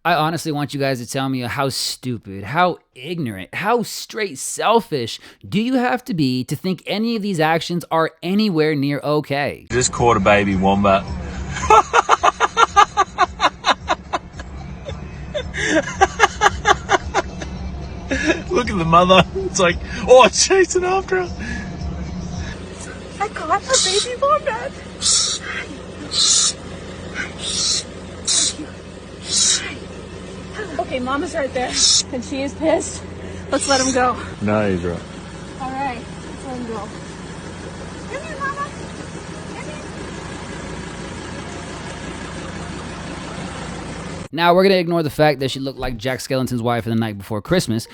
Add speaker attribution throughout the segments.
Speaker 1: I honestly want you guys to tell me how stupid, how ignorant, how straight selfish do you have to be to think any of these actions are anywhere near okay?
Speaker 2: Just caught a baby wombat. Look at the mother. It's like, oh, it's chasing after her.
Speaker 3: I caught a baby wombat. Okay, Mama's right there, and she is pissed. Let's let him go.
Speaker 2: No, he's right.
Speaker 3: All right, let's let him go. Come here, Mama. Come here.
Speaker 1: Now, we're going to ignore the fact that she looked like Jack Skellington's wife in The Night Before Christmas.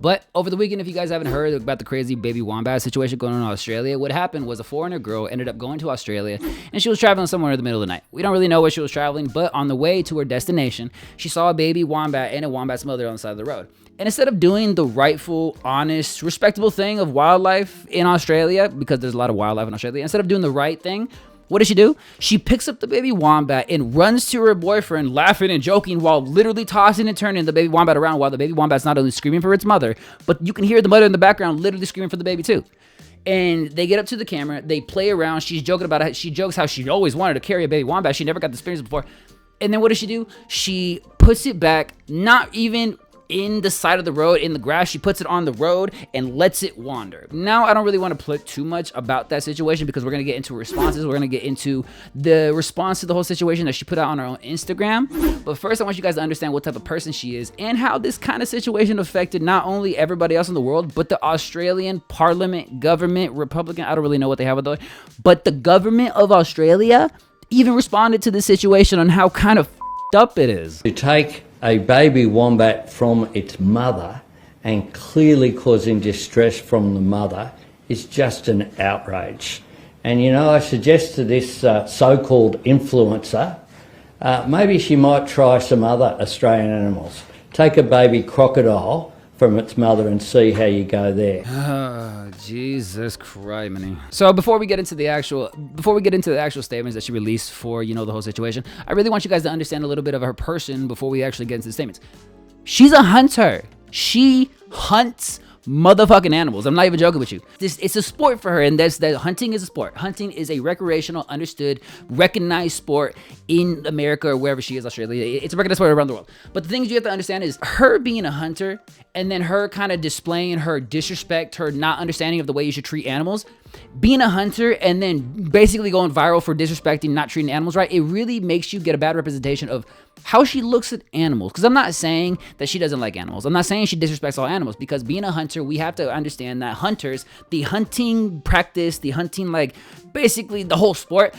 Speaker 1: But over the weekend, if you guys haven't heard about the crazy baby wombat situation going on in Australia, what happened was a foreigner girl ended up going to Australia and she was traveling somewhere in the middle of the night. We don't really know where she was traveling, but on the way to her destination, she saw a baby wombat and a wombat's mother on the side of the road. And instead of doing the rightful, honest, respectable thing of wildlife in Australia, because there's a lot of wildlife in Australia, instead of doing the right thing, what does she do? She picks up the baby wombat and runs to her boyfriend, laughing and joking while literally tossing and turning the baby wombat around while the baby wombat's not only screaming for its mother, but you can hear the mother in the background literally screaming for the baby too. And they get up to the camera, they play around, she's joking about it, she jokes how she always wanted to carry a baby wombat, she never got the experience before. And then what does she do? She puts it back, not even in the side of the road, in the grass. She puts it on the road and lets it wander. Now, I don't really want to put too much about that situation because we're going to get into responses. We're going to get into the response to the whole situation that she put out on her own Instagram. But first, I want you guys to understand what type of person she is and how this kind of situation affected not only everybody else in the world, but the Australian Parliament, government, Republican, I don't really know what they have with it, but the government of Australia even responded to the situation on how kind of f***ed up it is.
Speaker 4: To take a baby wombat from its mother and clearly causing distress from the mother is just an outrage. And you know, I suggest to this so-called influencer, maybe she might try some other Australian animals. Take a baby crocodile from its mother and see how you go there.
Speaker 1: Oh, Jesus Christ, man. So before we get into the actual statements that she released for, you know, the whole situation, I really want you guys to understand a little bit of her person before we actually get into the statements. She's a hunter. She hunts motherfucking animals. I'm not even joking with you. It's a sport for her, and that hunting is a sport. Hunting is a recreational, understood, recognized sport in America or wherever she is, Australia. It's a recognized sport around the world. But the things you have to understand is her being a hunter and then her kind of displaying her disrespect, her not understanding of the way you should treat animals. Being a hunter and then basically going viral for disrespecting, not treating animals right, it really makes you get a bad representation of how she looks at animals. Because I'm not saying that she doesn't like animals. I'm not saying she disrespects all animals, because being a hunter, we have to understand that hunters, the hunting practice, the hunting, like basically the whole sport,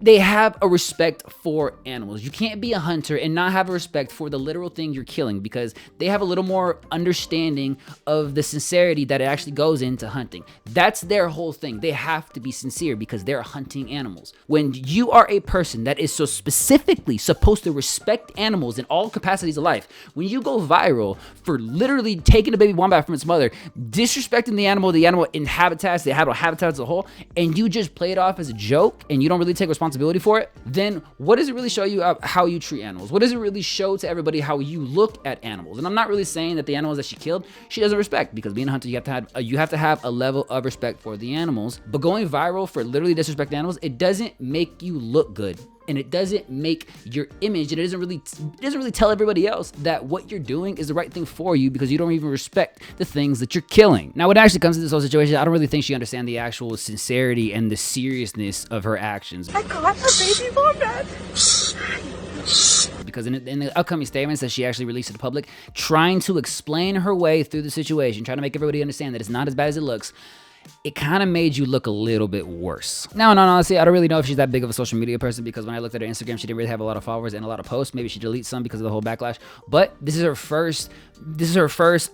Speaker 1: they have a respect for animals. You can't be a hunter and not have a respect for the literal thing you're killing, because they have a little more understanding of the sincerity that it actually goes into hunting. That's their whole thing. They have to be sincere because they're hunting animals. When you are a person that is so specifically supposed to respect animals in all capacities of life, when you go viral for literally taking a baby wombat from its mother, disrespecting the animal in habitats, the habitats as a whole, and you just play it off as a joke and you don't really take responsibility for it, then what does it really show you how you treat animals? What does it really show to everybody how you look at animals? And I'm not really saying that the animals that she killed, she doesn't respect, because being a hunter, you have to have a level of respect for the animals. But going viral for literally disrespecting animals, it doesn't make you look good. And it doesn't make your image, and it doesn't really tell everybody else that what you're doing is the right thing for you, because you don't even respect the things that you're killing. Now, when it actually comes to this whole situation, I don't really think she understands the actual sincerity and the seriousness of her actions.
Speaker 3: I caught a baby wombat.
Speaker 1: Because in the upcoming statements that she actually released to the public, trying to explain her way through the situation, trying to make everybody understand that it's not as bad as it looks, it kind of made you look a little bit worse. Now, honestly, I don't really know if she's that big of a social media person, because when I looked at her Instagram, she didn't really have a lot of followers and a lot of posts. Maybe she deletes some because of the whole backlash. But this is her first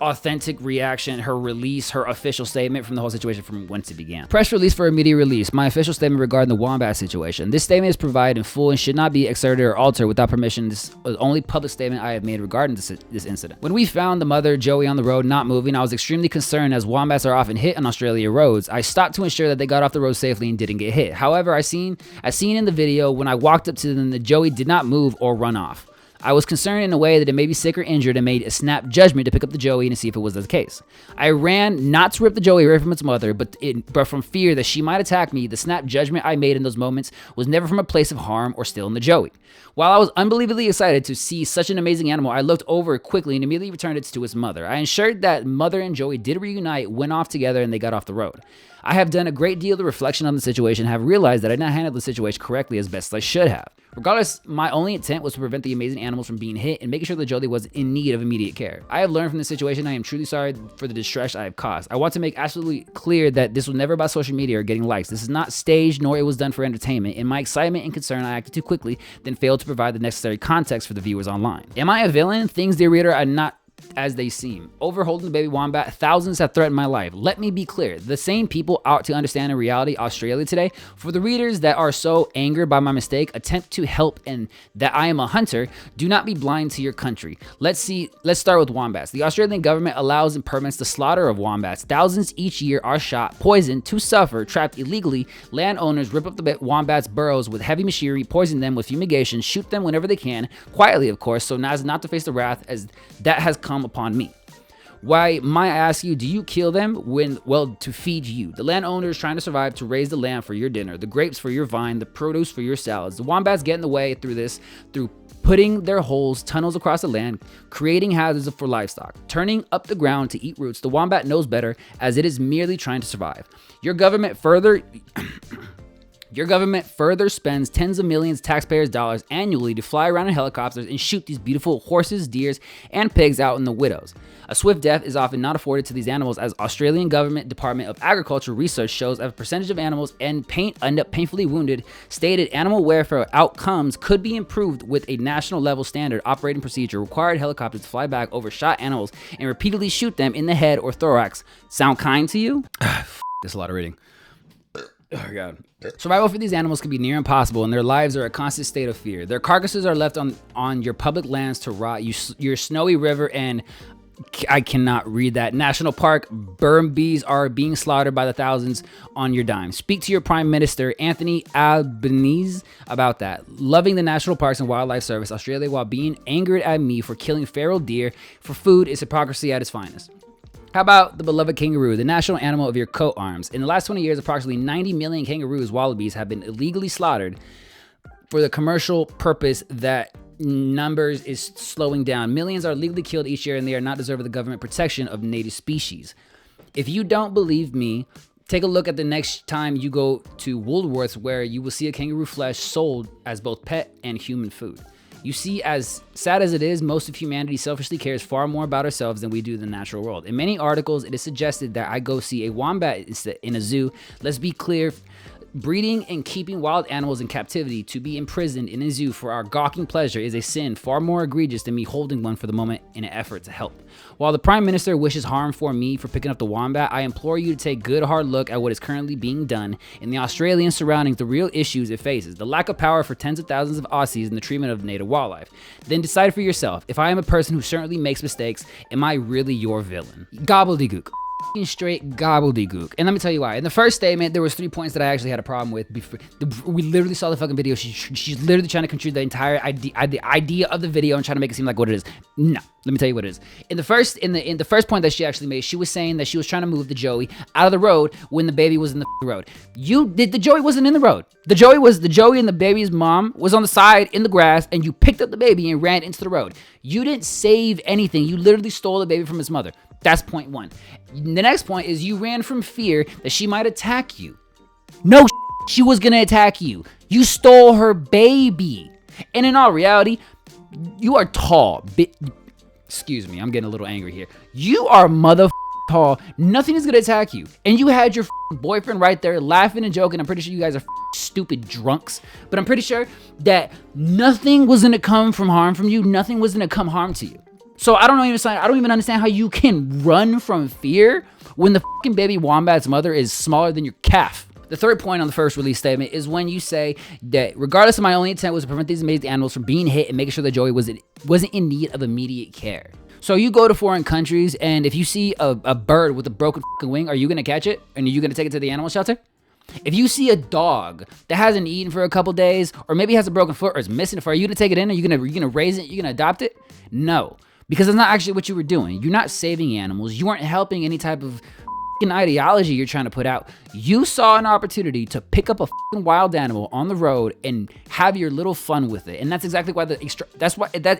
Speaker 1: authentic reaction, her release, her official statement from the whole situation from whence it began. Press release for immediate release. My official statement regarding the wombat situation. This statement is provided in full and should not be exerted or altered without permission. This is the only public statement I have made regarding this incident. When we found the mother, Joey, on the road not moving, I was extremely concerned, as wombats are often hit on Australia roads. roads, I stopped to ensure that they got off the road safely and didn't get hit. However, as seen in the video, when I walked up to them, the joey did not move or run off. I was concerned in a way that it may be sick or injured and made a snap judgment to pick up the joey and see if it was the case. I ran not to rip the joey away from its mother, but from fear that she might attack me. The snap judgment I made in those moments was never from a place of harm or stealing the joey. While I was unbelievably excited to see such an amazing animal, I looked over it quickly and immediately returned it to its mother. I ensured that mother and joey did reunite, went off together, and they got off the road. I have done a great deal of reflection on the situation and have realized that I did not handle the situation correctly as best as I should have. Regardless, my only intent was to prevent the amazing animals from being hit and making sure the joey was in need of immediate care. I have learned from this situation. I am truly sorry for the distress I have caused. I want to make absolutely clear that this was never about social media or getting likes. This is not staged, nor it was done for entertainment. In my excitement and concern, I acted too quickly, then failed to provide the necessary context for the viewers online. Am I a villain? Things, dear reader, are not as they seem. Overholding the baby wombat, thousands have threatened my life. Let me be clear. The same people out to understand in reality Australia today. For the readers that are so angered by my mistake, attempt to help and that I am a hunter, do not be blind to your country. Let's start with wombats. The Australian government allows and permits the slaughter of wombats. Thousands each year are shot, poisoned, to suffer, trapped illegally. Landowners rip up the wombats' burrows with heavy machinery, poison them with fumigation, shoot them whenever they can, quietly of course, so as not to face the wrath as that has come upon me. Why, might I ask you, do you kill them when, well, to feed you? The landowner is trying to survive to raise the land for your dinner, the grapes for your vine, the produce for your salads. The wombats get in the way through putting their holes, tunnels across the land, creating hazards for livestock, turning up the ground to eat roots. The wombat knows better, as it is merely trying to survive. Your government further spends tens of millions of taxpayers' dollars annually to fly around in helicopters and shoot these beautiful horses, deers, and pigs out in the widows. A swift death is often not afforded to these animals, as Australian Government Department of Agriculture research shows a percentage of animals end up painfully wounded. Stated animal welfare outcomes could be improved with a national level standard operating procedure. Required helicopters to fly back over shot animals and repeatedly shoot them in the head or thorax. Sound kind to you? That's a lot of reading. Oh God. Survival for these animals can be near impossible, and their lives are a constant state of fear. Their carcasses are left on your public lands to rot. Your snowy river and I cannot read that. National Park Burmbees are being slaughtered by the thousands on your dime. Speak to your Prime Minister, Anthony Albanese, about that. Loving the National Parks and Wildlife Service, Australia, while being angered at me for killing feral deer for food is hypocrisy at its finest. How about the beloved kangaroo, the national animal of your coat arms? In the last 20 years, approximately 90 million kangaroos, wallabies, have been illegally slaughtered for the commercial purpose. That numbers is slowing down. Millions are legally killed each year, and they are not deserving of the government protection of native species. If you don't believe me, take a look at the next time you go to Woolworths, where you will see a kangaroo flesh sold as both pet and human food. You see, as sad as it is, most of humanity selfishly cares far more about ourselves than we do the natural world. In many articles, it is suggested that I go see a wombat in a zoo. Let's be clear. Breeding and keeping wild animals in captivity to be imprisoned in a zoo for our gawking pleasure is a sin far more egregious than me holding one for the moment in an effort to help. While the Prime Minister wishes harm for me for picking up the wombat, I implore you to take a good hard look at what is currently being done in the Australian surroundings, the real issues it faces, the lack of power for tens of thousands of Aussies in the treatment of native wildlife. Then decide for yourself. If I am a person who certainly makes mistakes, am I really your villain? Gobbledygook. Straight gobbledygook. And let me tell you why. In the first statement, there was 3 points that I actually had a problem with. We literally saw the fucking video. She's literally trying to contribute the entire idea of the video and trying to make it seem like what it is. No, let me tell you what it is. In the first point that she actually made, she was saying that she was trying to move the joey out of the road when the baby was in the road. The joey wasn't in the road. The joey and the baby's mom was on the side in the grass, and you picked up the baby and ran into the road. You didn't save anything. You literally stole the baby from his mother. That's point one. The next point is you ran from fear that she might attack you. No, she was gonna attack you. You stole her baby. And in all reality, you are tall. Excuse me, I'm getting a little angry here. You are tall. Nothing is gonna attack you. And you had your boyfriend right there laughing and joking. I'm pretty sure you guys are stupid drunks. But I'm pretty sure that nothing was gonna come from harm from you. Nothing was gonna come harm to you. So I don't even understand how you can run from fear when the fucking baby wombat's mother is smaller than your calf. The third point on the first release statement is when you say that regardless of my only intent was to prevent these amazing animals from being hit and making sure that Joey wasn't in need of immediate care. So you go to foreign countries, and if you see a bird with a broken wing, are you gonna catch it? And are you gonna take it to the animal shelter? If you see a dog that hasn't eaten for a couple days, or maybe has a broken foot or is missing a foot, are you gonna take it in? Are you gonna raise it? You're gonna adopt it? No, because it's not actually what you were doing. You're not saving animals. You weren't helping any type of ideology you're trying to put out. You saw an opportunity to pick up a wild animal on the road and have your little fun with it, and that's exactly why that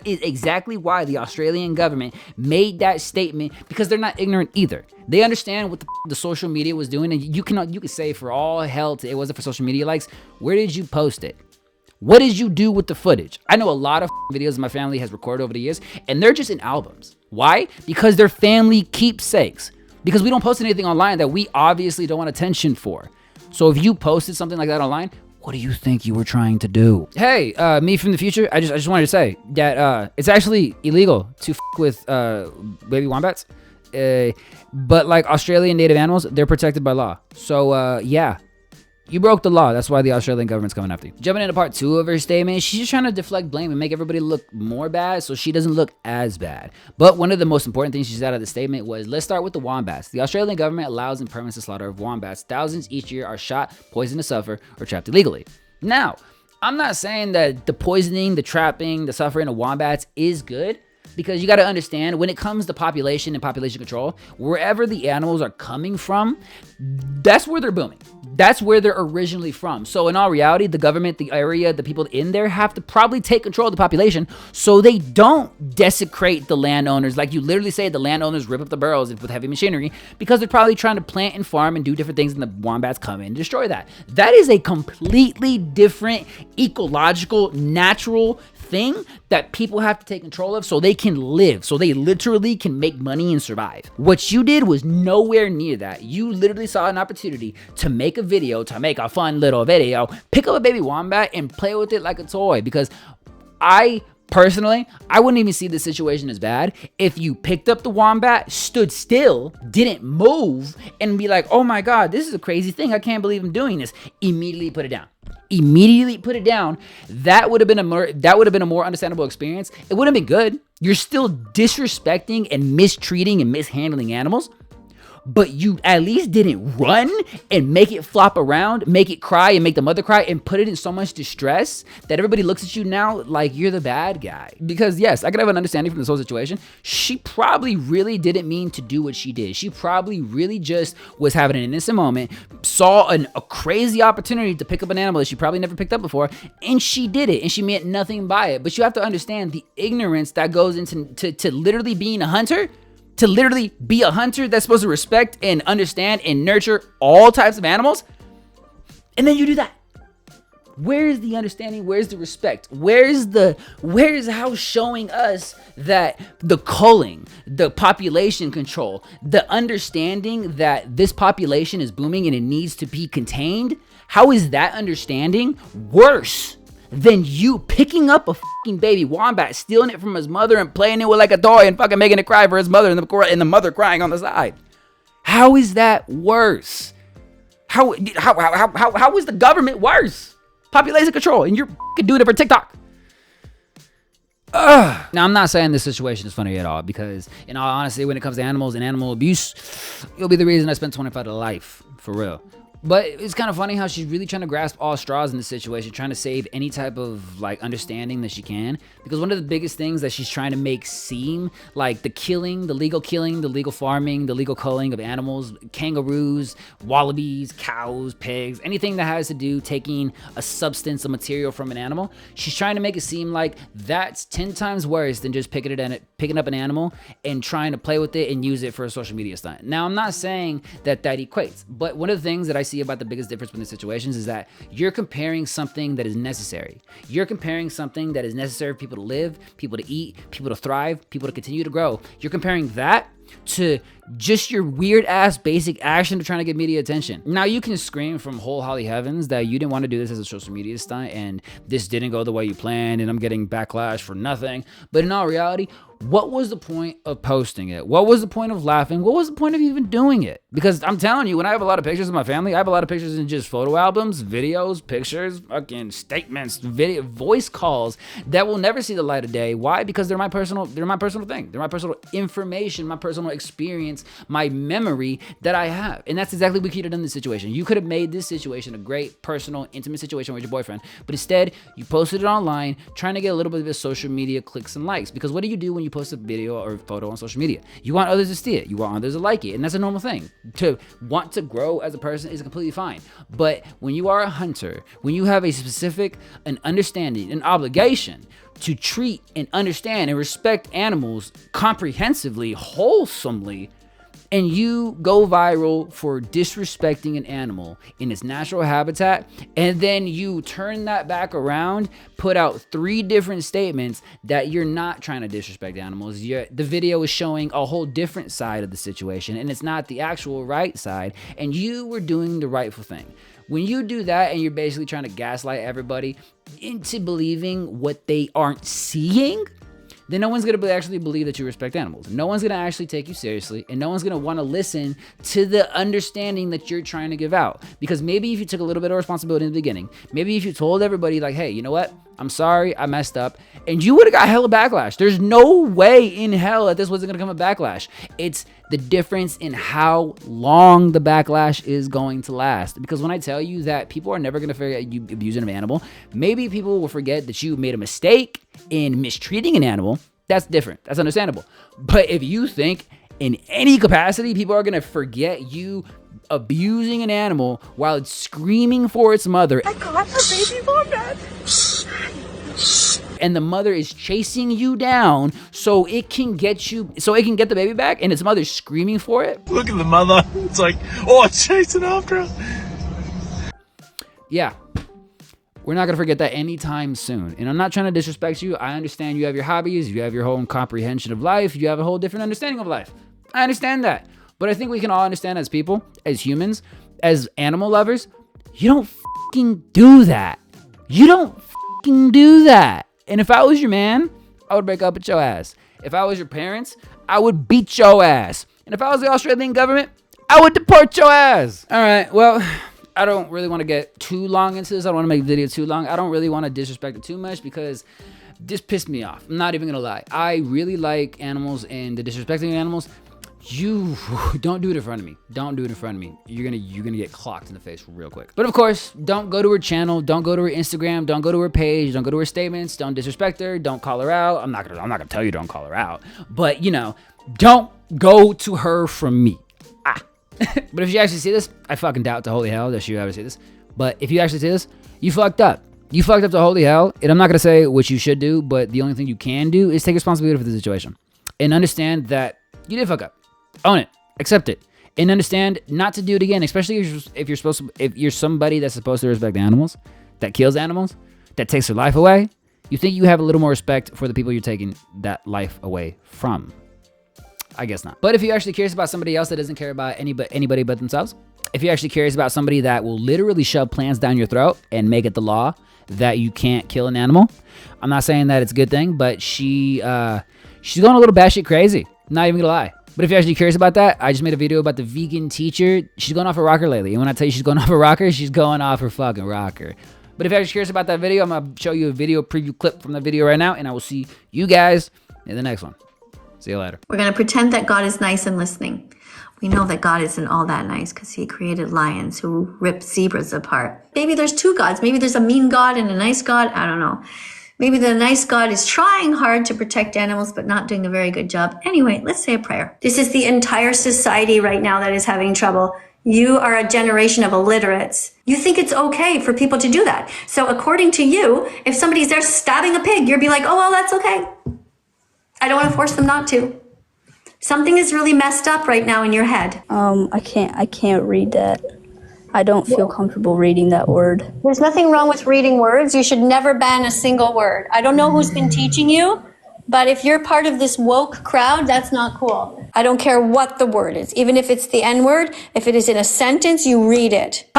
Speaker 1: is exactly why the Australian government made that statement, because they're not ignorant either. They understand what the social media was doing, and you can say for all hell it wasn't for social media likes. Where did you post it? What did you do with the footage? I know a lot of videos my family has recorded over the years, and they're just in albums. Why? Because they're family keepsakes. Because we don't post anything online that we obviously don't want attention for. So if you posted something like that online, what do you think you were trying to do? Hey, me from the future, I just wanted to say that it's actually illegal to with baby wombats. But like Australian native animals, they're protected by law. So yeah. You broke the law. That's why the Australian government's coming after you. Jumping into part 2 of her statement, she's just trying to deflect blame and make everybody look more bad so she doesn't look as bad. But one of the most important things she said out of the statement was, let's start with the wombats. The Australian government allows and permits the slaughter of wombats. Thousands each year are shot, poisoned to suffer, or trapped illegally. Now, I'm not saying that the poisoning, the trapping, the suffering of wombats is good, because you got to understand, when it comes to population and population control, wherever the animals are coming from, that's where they're booming. That's where they're originally from. So in all reality, the government, the area, the people in there have to probably take control of the population so they don't desecrate the landowners. Like you literally say, the landowners rip up the burrows with heavy machinery because they're probably trying to plant and farm and do different things, and the wombats come in and destroy that. That is a completely different ecological, natural thing that people have to take control of so they can live, so they literally can make money and survive. What you did was nowhere near that. You literally saw an opportunity to make a video, to make a fun little video, pick up a baby wombat and play with it like a toy, because personally, I wouldn't even see the situation as bad if you picked up the wombat, stood still, didn't move, and be like, oh my God, this is a crazy thing. I can't believe I'm doing this. Immediately put it down. Immediately put it down. That would have been a more understandable experience. It would have been good. You're still disrespecting and mistreating and mishandling animals, but you at least didn't run and make it flop around, make it cry and make the mother cry and put it in so much distress that everybody looks at you now like you're the bad guy. Because yes, I could have an understanding from this whole situation. She probably really didn't mean to do what she did. She probably really just was having an innocent moment, saw a crazy opportunity to pick up an animal that she probably never picked up before, and she did it, and she meant nothing by it. But you have to understand the ignorance that goes into to literally being a hunter. To literally be a hunter that's supposed to respect and understand and nurture all types of animals, and then you do that. Where's the understanding? Where's the respect? Where's how showing us that the culling, the population control, the understanding that this population is booming and it needs to be contained? How is that understanding worse than you picking up a fucking baby wombat, stealing it from his mother and playing it with like a toy and fucking making it cry for his mother and the mother crying on the side? How is that worse? How is the government worse? Population control, and you're fucking doing it for TikTok. Now, I'm not saying this situation is funny at all, because in all honesty, when it comes to animals and animal abuse, it'll be the reason I spent 25 to life, for real. But it's kind of funny how she's really trying to grasp all straws in this situation, trying to save any type of like understanding that she can. Because one of the biggest things that she's trying to make seem like the legal farming, the legal culling of animals, kangaroos, wallabies, cows, pigs, anything that has to do taking a substance, a material from an animal, she's trying to make it seem like that's 10 times worse than just picking up an animal and trying to play with it and use it for a social media stunt. Now, I'm not saying that equates, but one of the things that I see about the biggest difference between the situations is that you're comparing something that is necessary. You're comparing something that is necessary for people to live, people to eat, people to thrive, people to continue to grow. You're comparing that to just your weird ass basic action of trying to get media attention. Now you can scream from whole holly heavens that you didn't want to do this as a social media stunt and this didn't go the way you planned and I'm getting backlash for nothing. But in all reality, what was the point of posting it? What was the point of laughing? What was the point of even doing it? Because I'm telling you, when I have a lot of pictures of my family, I have a lot of pictures in just photo albums, videos, pictures, fucking statements, video, voice calls that will never see the light of day. Why? Because they're my personal thing. They're my personal information, my personal experience, my memory that I have. And that's exactly what you could have done in this situation. You could have made this situation a great personal, intimate situation with your boyfriend, but instead you posted it online trying to get a little bit of social media clicks and likes. Because what do you do when you post a video or photo on social media? You want others to see it. You want others to like it. And that's a normal thing. To want to grow as a person is completely fine. But when you are a hunter, when you have a specific, an understanding, an obligation to treat and understand and respect animals comprehensively, wholesomely, and you go viral for disrespecting an animal in its natural habitat, and then you turn that back around, put out 3 different statements that you're not trying to disrespect animals. The video is showing a whole different side of the situation, and it's not the actual right side, and you were doing the rightful thing. When you do that and you're basically trying to gaslight everybody into believing what they aren't seeing, then no one's going to actually believe that you respect animals. No one's going to actually take you seriously, and no one's going to want to listen to the understanding that you're trying to give out. Because maybe if you took a little bit of responsibility in the beginning, maybe if you told everybody like, hey, you know what? I'm sorry, I messed up, and you would have got hella backlash. There's no way in hell that this wasn't going to come a backlash. It's the difference in how long the backlash is going to last. Because when I tell you that people are never going to forget you abusing an animal, maybe people will forget that you made a mistake in mistreating an animal. That's different. That's understandable. But if you think in any capacity people are going to forget you abusing an animal while it's screaming for its mother,
Speaker 3: I got her baby vomit.
Speaker 1: and the mother is chasing you down so it can get the baby back, and its mother's screaming for it.
Speaker 2: Look at the mother. It's like, oh, it's chasing after her.
Speaker 1: Yeah. We're not going to forget that anytime soon. And I'm not trying to disrespect you. I understand you have your hobbies. You have your whole comprehension of life. You have a whole different understanding of life. I understand that. But I think we can all understand as people, as humans, as animal lovers, you don't fucking do that. You don't fucking do that. And if I was your man, I would break up with your ass. If I was your parents, I would beat your ass. And if I was the Australian government, I would deport your ass. All right, well, I don't really want to get too long into this. I don't want to make the video too long. I don't really want to disrespect it too much because this pissed me off. I'm not even going to lie. I really like animals, and the disrespecting animals, you don't do it in front of me. Don't do it in front of me. You're gonna get clocked in the face real quick. But of course, don't go to her channel. Don't go to her Instagram. Don't go to her page. Don't go to her statements. Don't disrespect her. Don't call her out. I'm not gonna tell you don't call her out. But don't go to her from me. But if you actually see this, I fucking doubt to holy hell that you ever see this. But if you actually see this, you fucked up. You fucked up to holy hell. And I'm not gonna say what you should do, but the only thing you can do is take responsibility for the situation and understand that you did fuck up. Own it, accept it, and understand not to do it again. Especially if you're somebody that's supposed to respect animals, that kills animals, that takes their life away. You think you have a little more respect for the people you're taking that life away from? I guess not. But if you're actually curious about somebody else that doesn't care about anybody but themselves, if you're actually curious about somebody that will literally shove plants down your throat and make it the law that you can't kill an animal, I'm not saying that it's a good thing, but she's going a little batshit crazy. Not even gonna lie. But if you're actually curious about that, I just made a video about the vegan teacher. She's going off a rocker lately. And when I tell you she's going off a rocker, she's going off her fucking rocker. But if you're actually curious about that video, I'm going to show you a video preview clip from the video right now. And I will see you guys in the next one. See you later.
Speaker 5: We're going to pretend that God is nice and listening. We know that God isn't all that nice because he created lions who rip zebras apart. Maybe there's 2 gods. Maybe there's a mean God and a nice God. I don't know. Maybe the nice God is trying hard to protect animals, but not doing a very good job. Anyway, let's say a prayer. This is the entire society right now that is having trouble. You are a generation of illiterates. You think it's okay for people to do that. So according to you, if somebody's there stabbing a pig, you'll be like, oh, well, that's okay. I don't want to force them not to. Something is really messed up right now in your head.
Speaker 6: I can't read that. I don't feel comfortable reading that word.
Speaker 5: There's nothing wrong with reading words. You should never ban a single word. I don't know who's been teaching you, but if you're part of this woke crowd, that's not cool. I don't care what the word is. Even if it's the N word, if it is in a sentence, you read it.